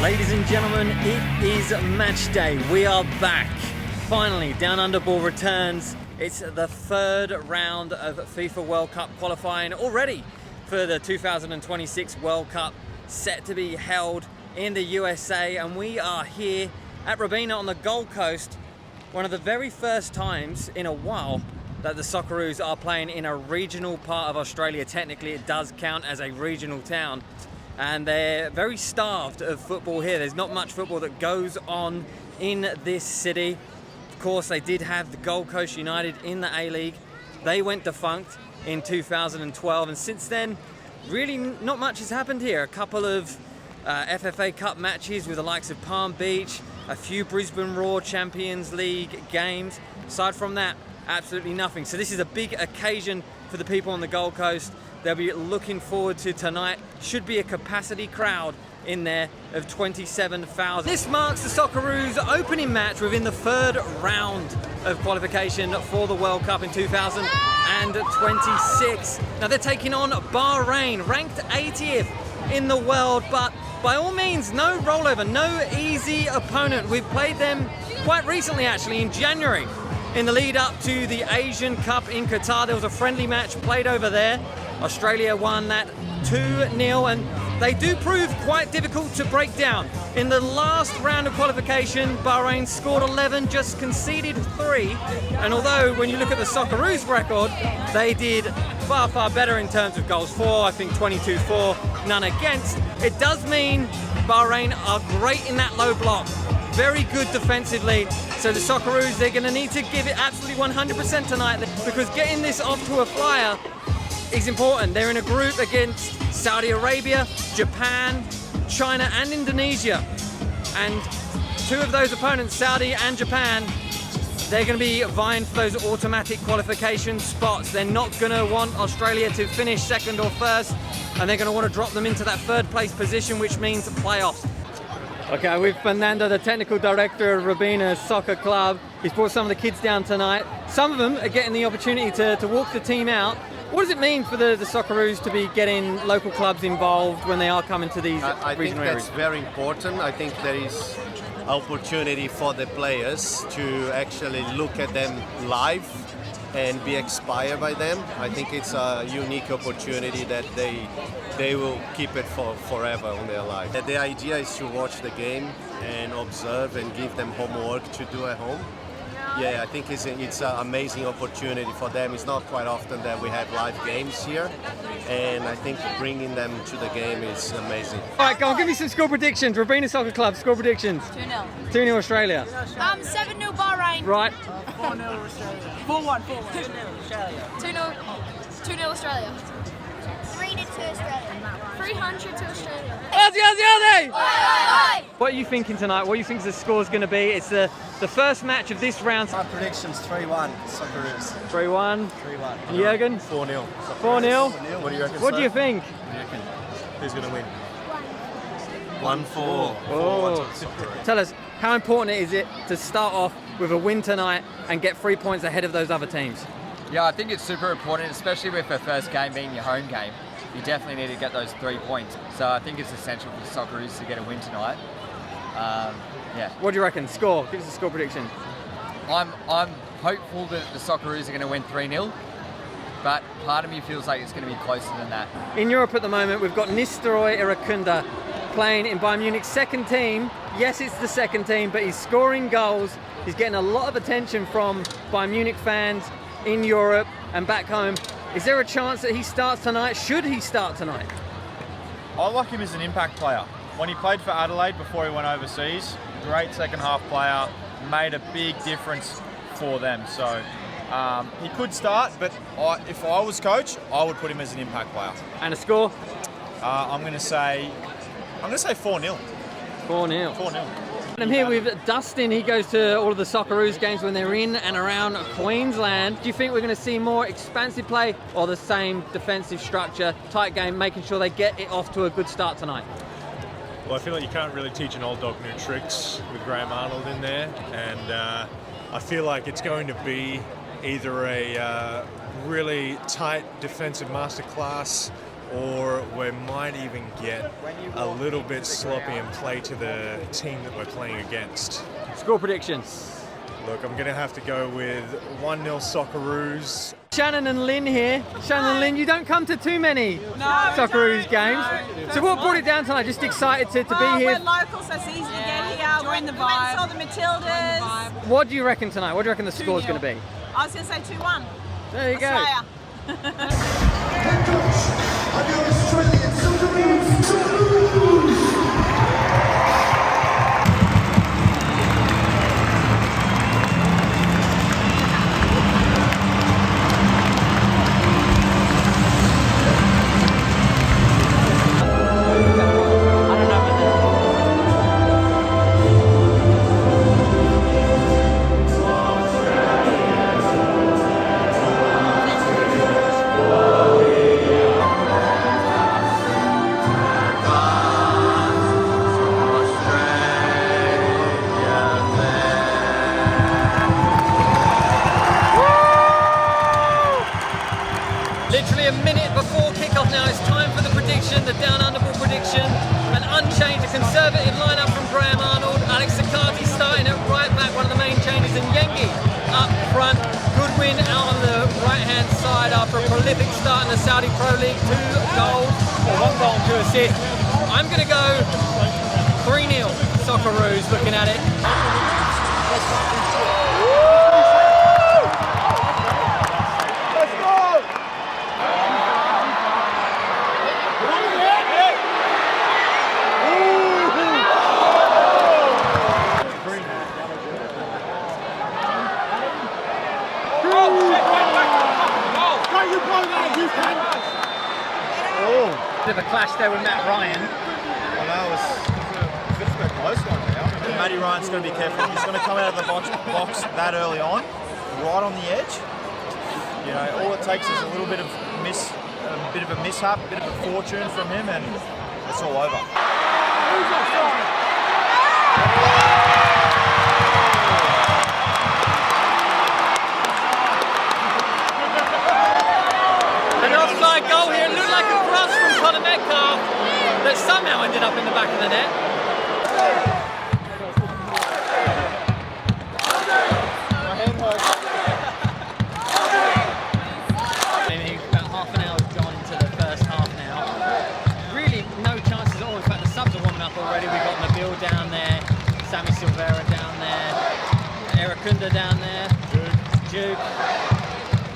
Ladies and gentlemen, it is match day. We are back. Finally, Down Under Ball returns. It's the third round of FIFA World Cup qualifying already for the 2026 World Cup, set to be held in the USA. And we are here at Robina on the Gold Coast. One of the very first times in a while that the Socceroos are playing in a regional part of Australia. Technically, it does count as a regional town. And they're very starved of football here. There's not much football that goes on in this city. Of course, they did have the Gold Coast United in the A-League. They went defunct in 2012, and since then, really not much has happened here. A couple of FFA Cup matches with the likes of Palm Beach, a few Brisbane Roar Champions League games. Aside from that, absolutely nothing. So this is a big occasion for the people on the Gold Coast. They'll be looking forward to tonight. Should be a capacity crowd in there of 27,000. This marks the Socceroos' opening match within the third round of qualification for the World Cup in 2026. Now they're taking on Bahrain, ranked 80th in the world, but by all means, no rollover, no easy opponent. We've played them quite recently, actually, in January. In the lead up to the Asian Cup in Qatar, there was a friendly match played over there. Australia won that 2-0, and they do prove quite difficult to break down. In the last round of qualification, Bahrain scored 11, just conceded 3. And although when you look at the Socceroos record, they did far, far better in terms of goals for, I think 22-4, none against. It does mean Bahrain are great in that low block. Very good defensively. So the Socceroos, they're going to need to give it absolutely 100% tonight, because getting this off to a flyer is important. They're in a group against Saudi Arabia, Japan, China and Indonesia. And two of those opponents, Saudi and Japan, they're going to be vying for those automatic qualification spots. They're not going to want Australia to finish second or first, and they're going to want to drop them into that third place position, which means playoffs. Okay, with Fernando, the technical director of Robina Soccer Club. He's brought some of the kids down tonight. Some of them are getting the opportunity to walk the team out. What does it mean for the Socceroos to be getting local clubs involved when they are coming to these regional areas? I think that's very important. I think there is opportunity for the players to actually look at them live and be inspired by them. I think it's a unique opportunity that they will keep it for forever on their life. The idea is to watch the game and observe and give them homework to do at home. Yeah, I think it's an amazing opportunity for them. It's not quite often that we have live games here, and I think bringing them to the game is amazing. All right, go on, give me some score predictions. Robina Soccer Club, score predictions. 2-0. 2-0 Australia. 7-0 Bahrain. Right. 4-0 Australia. 4-1. 2-0 Australia. 2-0 Australia. 3-2 Australia. 300 to Australia. What are you thinking tonight? What do you think the score's going to be? It's the first match of this round. My prediction's 3-1 Socceroos. 3-1. 3-1. Jürgen? 4-0. 4-0. What do you reckon? What do you think? What do you reckon? Who's going to win? 1-4. Oh. Tell us, how important is it to start off with a win tonight and get 3 points ahead of those other teams? Yeah, I think it's super important, especially with the first game being your home game. You definitely need to get those 3 points. So I think it's essential for the Socceroos to get a win tonight. Yeah. What do you reckon? Score. Give us a score prediction. I'm hopeful that the Socceroos are going to win 3-0, but part of me feels like it's going to be closer than that. In Europe at the moment, we've got Nistelrooy Irakunda playing in Bayern Munich's second team. Yes, it's the second team, but he's scoring goals. He's getting a lot of attention from Bayern Munich fans in Europe and back home. Is there a chance that he starts tonight? Should he start tonight? I like him as an impact player. When he played for Adelaide before he went overseas, great second half player, made a big difference for them. So he could start, but if I was coach, I would put him as an impact player. And a score? I'm going to say 4-0. 4-0. 4-0. I'm here with Dustin. He goes to all of the Socceroos games when they're in and around Queensland. Do you think we're going to see more expansive play or the same defensive structure, tight game, making sure they get it off to a good start tonight? Well, I feel like you can't really teach an old dog new tricks with Graham Arnold in there, and I feel like it's going to be either a really tight defensive masterclass or we might even get a little bit sloppy and play to the team that we're playing against. Score predictions. Look, I'm going to have to go with 1-0 Socceroos. Shannon and Lynn here. Shannon and Lynn, you don't come to too many Socceroos games. So what brought it down tonight? Just excited to be here? We're local, so it's easy to get here. Join the We went and saw vibe. the Matildas. What do you reckon tonight? What do you reckon the score's going to be? I was going to say 2-1. There you go. Australia. Head coach of your Australian Socceroos, Socceroos. Literally a minute before kickoff now, it's time for the prediction, the down under ball prediction. An unchanged, a conservative lineup from Graham Arnold. Alex Sakati starting at right back, one of the main changes, and Yengi up front. Goodwin out on the right hand side after a prolific start in the Saudi Pro League, 2 goals, or 1 goal and 2 assists. I'm going to go 3-0 Socceroos, looking at it. Bit of a clash there with Matt Ryan. Well, that was a bit of a close one now. Matty Ryan's going to be careful. He's going to come out of the box that early on, right on the edge. You know, all it takes is a little bit of a bit of a mishap, a bit of a fortune from him, and it's all over. An offside goal here. It looked like a cross from Conor Metcalf that somehow ended up in the back of the net. Maybe about half an hour's gone into the first half now. Really no chances at all. In fact, the subs are warming up already. We've got Nabil down there, Sammy Silvera down there, Erakunda down there, Duke.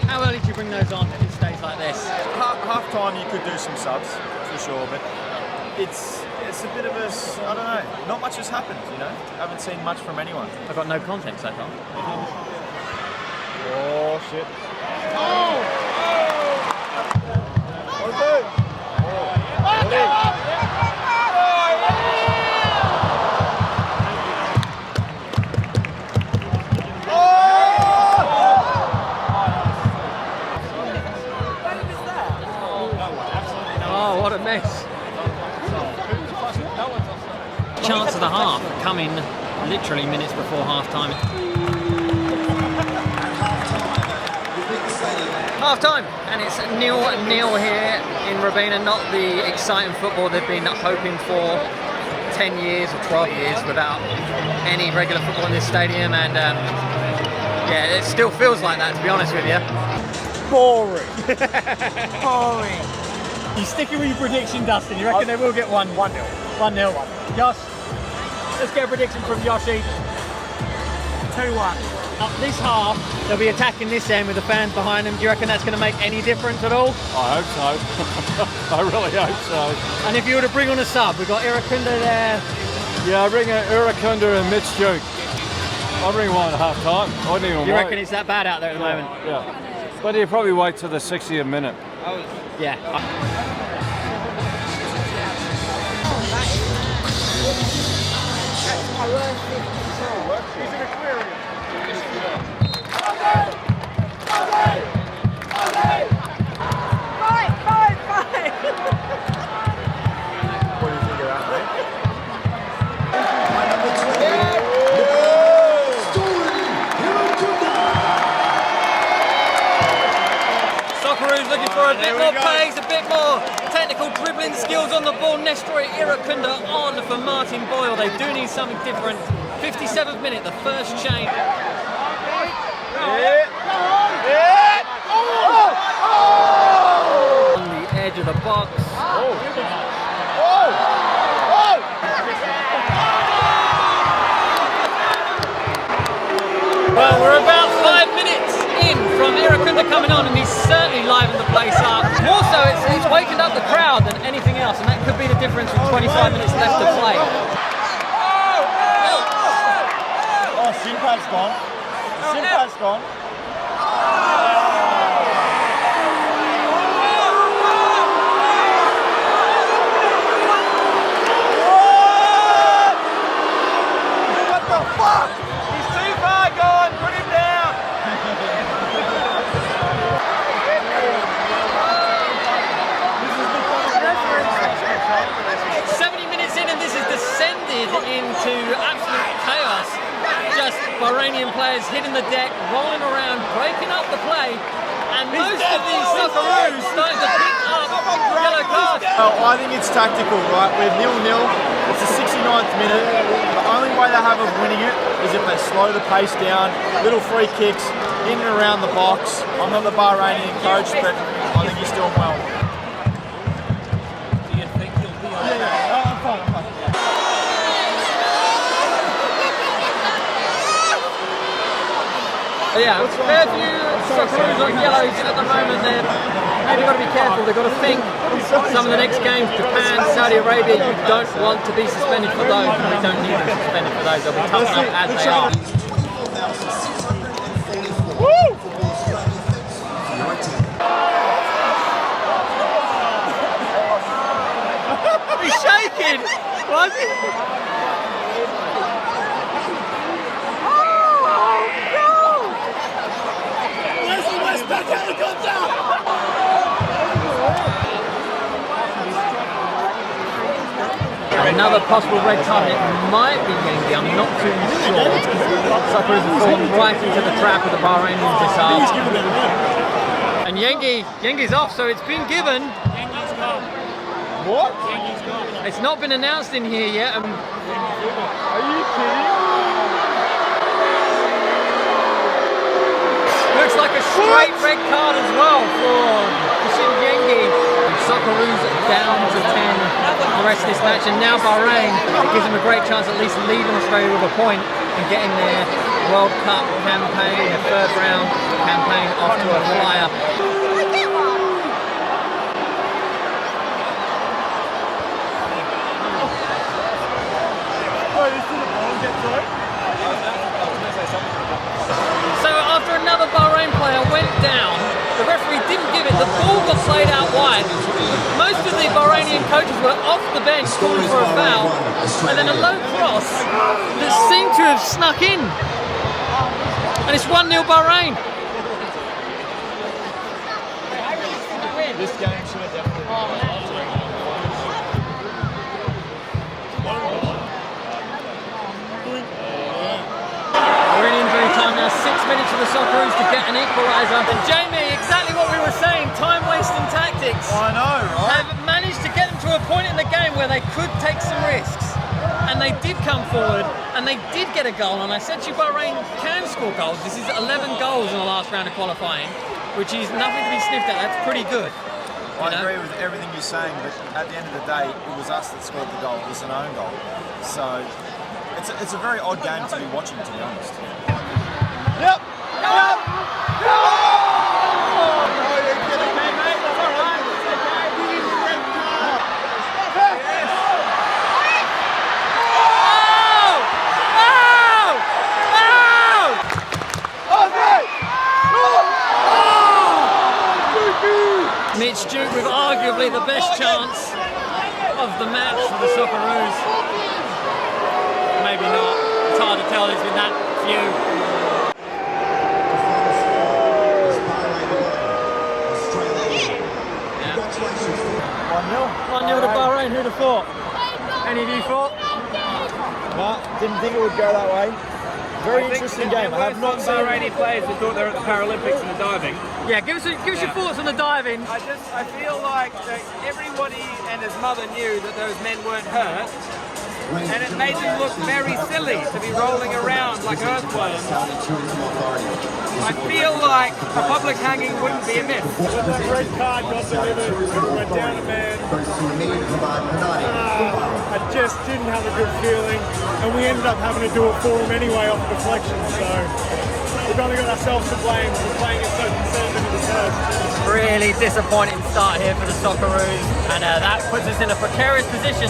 How early do you bring those on in states like this? Half time you could do some subs for sure, but it's a bit of a, I don't know, not much has happened, you know. Haven't seen much from anyone. I've got no content so far. Oh shit. Oh, what a mess. Chance of the half coming literally minutes before half time. Half time, and it's 0-0 here in Robina. Not the exciting football they've been hoping for 10 years or 12 years without any regular football in this stadium, and yeah, it still feels like that, to be honest with you. Boring. You sticking with your prediction, Dustin? You reckon they will get 1-0? 1-0. Josh, let's get a prediction from Yoshi. 2-1. Up this half, they'll be attacking this end with the fans behind them. Do you reckon that's going to make any difference at all? I hope so. I really hope so. And if you were to bring on a sub, we've got Irakunda there. Yeah, I bring Irakunda and Mitch Duke. I'll bring one at half time. I wouldn't even You wait. reckon it's that bad out there at the moment? Yeah. But you probably wait till the 60th minute. Yeah. What do you think of that, mate? Socceroos Socceroos looking for a bit more pace, a bit more technical dribbling skills on the ball. Nestor Irakunda on for Martin Boyle. They do need something different. 57th minute, the first change. On the edge of the box. Well, we're about 5 minutes in from Irakunda coming on, and he's certainly livened the place up. More so, it's wakened up the crowd than anything else, and that could be the difference with 25 minutes left to play. Oh, Simpad's gone. Simpad's gone. What the fuck? He's too far gone. Put him down. 70 minutes in, and this has descended into absolute chaos. Just Bahrainian players hitting the deck, rolling around, breaking up the play, and most of these Socceroos starting to pick up yellow cards. Oh, I think it's tactical, right? We're 0-0. It's the 69th minute. The only way they have of winning it is if they slow the pace down, little free kicks in and around the box. I'm not the Bahrainian coach, but I think he's doing well. Do you think he'll be on? I'm fine. Yeah, fair few Socceroos on yellows at the moment. They've maybe got to be careful. They've got to think some of the next games, Japan, Saudi Arabia, you don't want to be suspended for those. They don't need to be suspended for those. They'll be tough enough as they are. He's shaking! Was he? Another possible red card, it might be Yengi, I'm not too sure. Socceroos have fallen right into the trap of the Bahrainians this half. And Yengi's off, so it's been given. What? It's not been announced in here yet. Are you kidding? Looks like a straight red card as well for Yengi. Socceroos down to 10 the rest of this match, and now Bahrain, it gives them a great chance at least leaving Australia with a point and getting their World Cup campaign, their third round campaign off to a flyer. So after another Bahrain player went down, the referee didn't give it, the ball got played out wide. Most of the Bahrainian coaches were off the bench calling for a foul, and then a low cross that seemed to have snuck in. And it's 1-0 Bahrain. This game should have definitely been We're in injury time now, 6 minutes for the Socceroos to get an equaliser. And Jamie, exactly what we were saying, time-wasting tactics. I know, right? Have managed to get them to a point in the game where they could take some risks. And they did come forward, and they did get a goal. And I said to you, Bahrain can score goals. This is 11 goals in the last round of qualifying, which is nothing to be sniffed at. That's pretty good. I agree with everything you're saying, but at the end of the day, it was us that scored the goal. It was an own goal. So it's a very odd game to be watching, to be honest. Yep! Mitch Duke with arguably the best chance of the match for the Socceroos. Maybe not. It's hard to tell, there's been that few. 1-0 to Bahrain, who'd have thought? Any of you thought? No, didn't think it would go that way. Very interesting game. I have not seen Bahraini players who thought they were at the Paralympics in the diving. Yeah, give us your thoughts on the diving. I feel like that everybody and his mother knew that those men weren't hurt, and it made them look very silly to be rolling around like earthworms. I feel like a public hanging wouldn't be amiss. When that red card got delivered, it went down a man. I just didn't have a good feeling, and we ended up having to do it for him anyway off deflection, so we've only got ourselves to blame for playing it so conservative in the first. Really disappointing start here for the Socceroos, and that puts us in a precarious position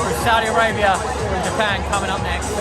with Saudi Arabia and Japan coming up next.